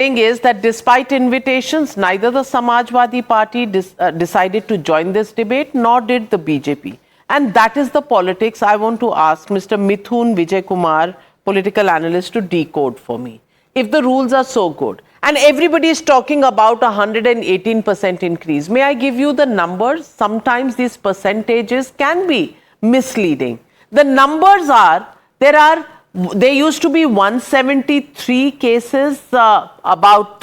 saying is that despite invitations, neither the Samajwadi Party decided to join this debate, nor did the BJP. And that is the politics I want to ask Mr. Mithun Vijay Kumar, political analyst, to decode for me. If the rules are so good, and everybody is talking about 118% increase, may I give you the numbers? Sometimes these percentages can be misleading. The numbers are, there used to be 173 cases about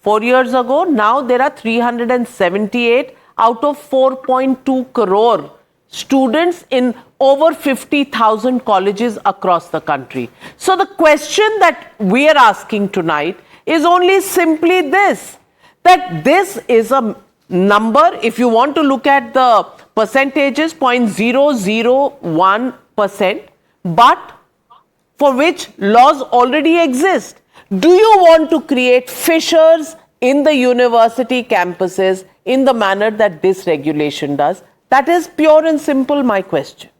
4 years ago. Now there are 378 out of 4.2 crore students in over 50,000 colleges across the country. So the question that we are asking tonight is only simply this, that this is a number, if you want to look at the percentages, 0.001%, but for which laws already exist. Do you want to create fissures in the university campuses in the manner that this regulation does? That is pure and simple my question.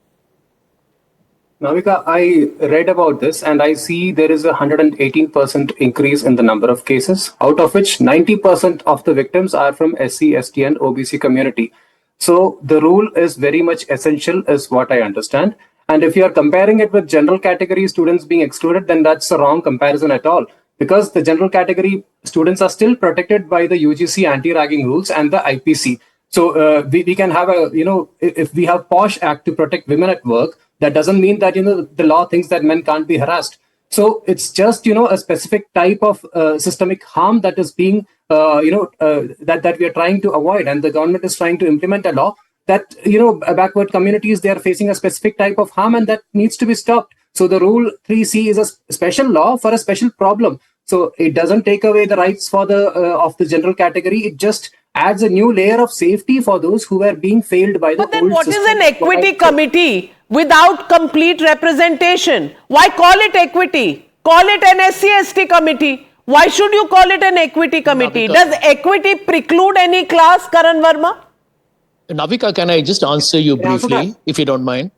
Navika, I read about this and I see there is a 118% increase in the number of cases, out of which 90% of the victims are from SC, ST and OBC community. So the rule is very much essential is what I understand. And if you are comparing it with general category students being excluded, then that's a wrong comparison at all. Because the general category students are still protected by the UGC anti-ragging rules and the IPC. So we can have a, if we have POSH Act to protect women at work, that doesn't mean that, the law thinks that men can't be harassed. So it's just, a specific type of systemic harm that is being, that we are trying to avoid. And the government is trying to implement a law that, backward communities, they are facing a specific type of harm and that needs to be stopped. So the Rule 3C is a special law for a special problem. So it doesn't take away the rights for the of the general category. It just adds a new layer of safety for those who are being failed by the old system. But then what is an equity committee without complete representation? Why call it equity? Call it an SC/ST committee. Why should you call it an equity committee? Does equity preclude any class, Karan Verma? Navika, can I just answer you briefly, if you don't mind?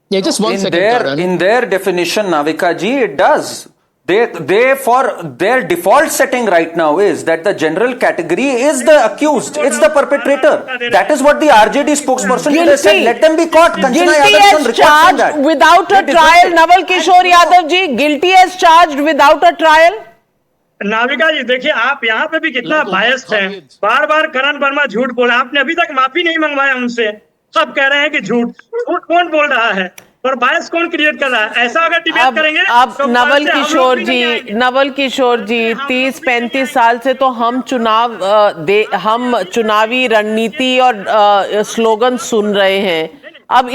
Yeah, just one second, Karan. In their definition, Navika ji, it does. They for their default setting right now is that the general category is the accused, it's the perpetrator. That is what the RJD spokesperson today said. Let them be caught. Guilty as charged without a trial. Naval Kishore Yadav ji, guilty as charged without a trial. Navika जी देखिए, आप यहाँ पे भी कितना biased हैं। बार बार करण वर्मा झूठ बोला, आपने अभी तक माफी नहीं मंगवाया उनसे। सब कह रहे हैं कि झूठ कौन बोल रहा है और बायस कौन क्रिएट कर रहा है? ऐसा अगर डिबेट करेंगे अब तो नवल किशोर जी 30-35 साल से तो हम हम चुनावी रणनीति और स्लोगन सुन रहे हैं। अब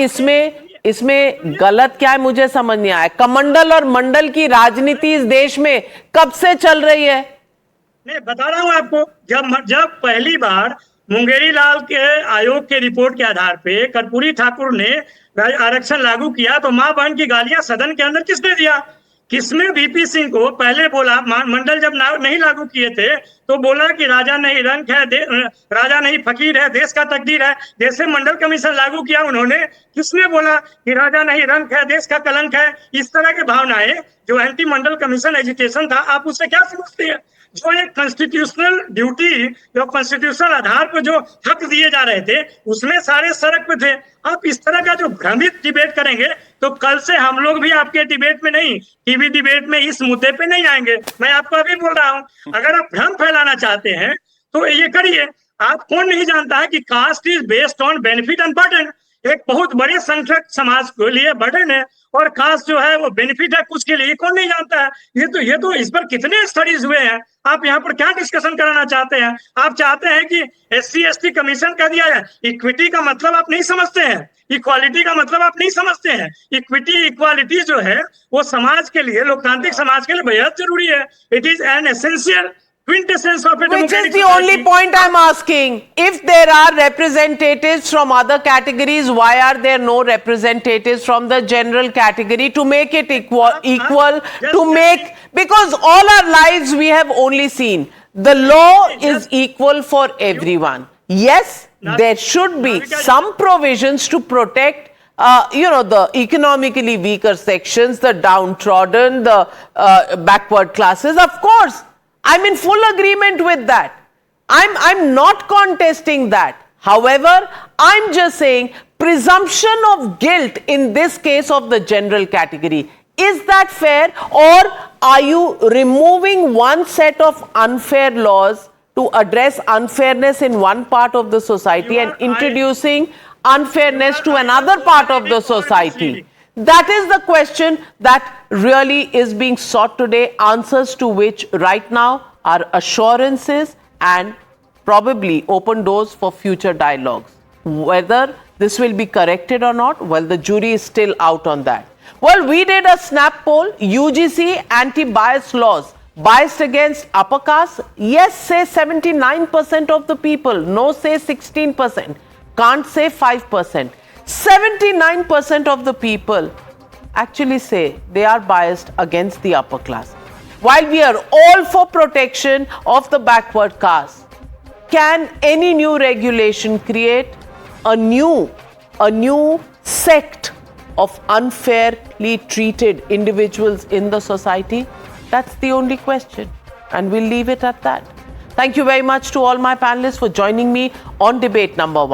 इसमें गलत क्या है मुझे समझ नहीं आया। कमंडल और मंडल की राजनीति इस देश में कब से चल रही है? नहीं, बता रहा हूं आपको। जब पहली बार मुंगेरी लाल के आयोग के रिपोर्ट के आधार पे कर्पूरी ठाकुर ने आरक्षण लागू किया तो मां बहन की गालियां सदन के अंदर किसने दिया? किसने वीपी सिंह को पहले बोला? मंडल जब नहीं लागू किए थे तो बोला कि राजा नहीं रंक है, राजा नहीं फकीर है, देश का तकदीर है। जैसे मंडल कमीशन लागू किया उन्होंने, किसने बोला कि राजा नहीं रंक है, देश का कलंक है? इस तरह की भावनाएं जो एंटी मंडल कमीशन एजुकेशन था, आप उससे क्या समझते हैं? जो एक कॉन्स्टिट्यूशनल ड्यूटी, जो कॉन्स्टिट्यूशनल आधार पर जो हक दिए जा रहे थे, उसमें सारे सड़क पे थे। आप इस तरह का जो भ्रमित डिबेट करेंगे तो कल से हम लोग भी आपके डिबेट में नहीं, टीवी डिबेट में इस मुद्दे पे नहीं आएंगे। मैं आपको अभी बोल रहा हूँ, अगर आप भ्रम फैलाना चाहते हैं तो ये करिए। आप कौन नहीं जानता है कि cost is based on benefit and burden. एक बहुत बड़े संख्यक समाज के लिए बर्डन है और कास्ट जो है वो बेनिफिट है कुछ के लिए। कौन नहीं जानता है? ये तो इस पर कितने स्टडीज हुए हैं। आप यहाँ पर क्या डिस्कशन कराना चाहते हैं? आप चाहते हैं कि SC/ST कमीशन का दिया है। इक्विटी का मतलब आप नहीं समझते हैं, इक्वालिटी का मतलब आप नहीं समझते हैं। इक्विटी इक्वालिटी जो है वो समाज के लिए, लोकतांत्रिक समाज के लिए बेहद जरूरी है। It is an essential quintessence of a Which is democratic the society. only point I'm asking. If there are representatives from other categories, why are there no representatives from the general category to make it equal to make, because all our lives we have only seen the law is equal for everyone. Yes, there should be some provisions to protect the economically weaker sections, the downtrodden, the backward classes, of course. I'm in full agreement with that. I'm not contesting that. However, I'm just saying presumption of guilt in this case of the general category. Is that fair, or are you removing one set of unfair laws to address unfairness in one part of the society and introducing unfairness to another part of the society? That is the question that really is being sought today, answers to which right now are assurances and probably open doors for future dialogues. Whether this will be corrected or not, well, the jury is still out on that. Well, we did a snap poll, UGC anti-bias laws, biased against upper caste. Yes, say 79% of the people. No, say 16%. Can't say 5%. 79% of the people actually say they are biased against the upper class. While we are all for protection of the backward caste, can any new regulation create a new sect of unfairly treated individuals in the society? That's the only question, and we'll leave it at that. Thank you very much to all my panelists for joining me on debate number 1.